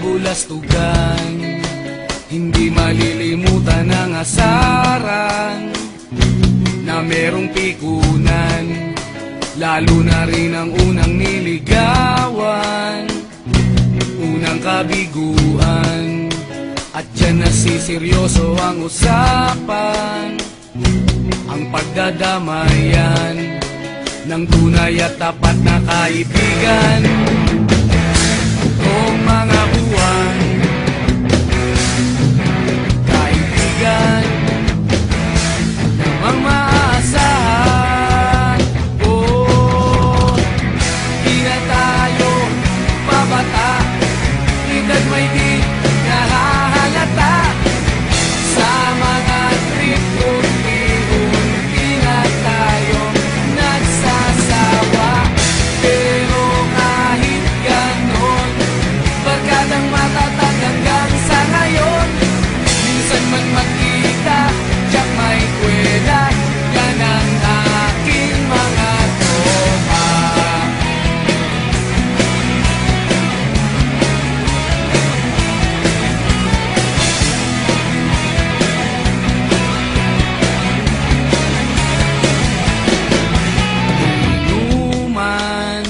kabulastugan. Hindi malilimutan ang asaran na merong pikunan, lalo na rin ang unang niligawan, unang kabiguan. At dyan nasiseryoso ang usapan, ang pagdadamayan ng tunay at tapat na kaibigan. Kung mga buwan, kaibigan namang maaasahan. Oh, di na tayo babata, edad may di nahahalata. Sa mga trip unti-unti na tayo nagsasawa. Pero kahit ganon, barkadang matatag hanggang sa ngayon. Minsan man magkita, tiyak may kwela, yan ang aking mga tropa. Inuman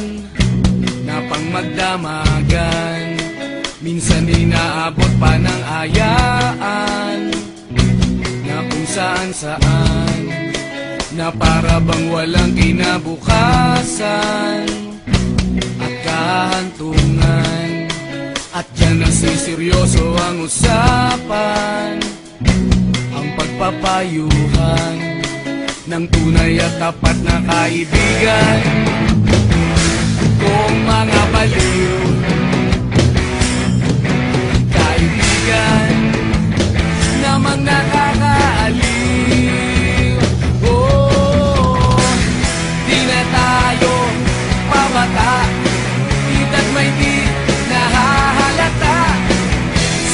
na pang magdamagan, minsan inaabot pa ng ayaan, na kung saan-saan, na para bang walang kinabukasan at kahantungan. At dyan nasiseryoso ang usapan, ang pagpapayuhan ng tunay at tapat na kaibigan. Kung mga baliw, kaibigan namang nakakaaliw. Oh, di na tayo pabata, edad may di nahahalata.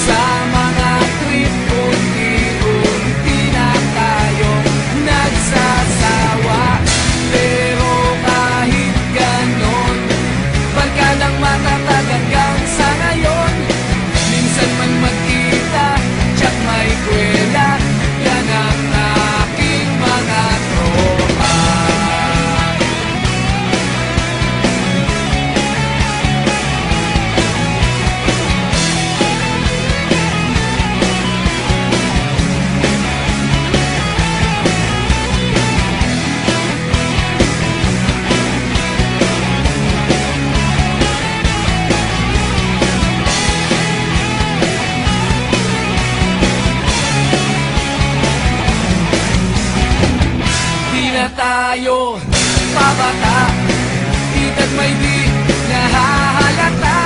Sa mga trip unti-unti na tayo nagsasawa. Pero kahit ganon, barkadang matatag hanggang sa ngayon. Minsan man magkita, tiyak may kwela, yan ang aking mga tropa. Di na tayo pabata, edad may di nahahalata.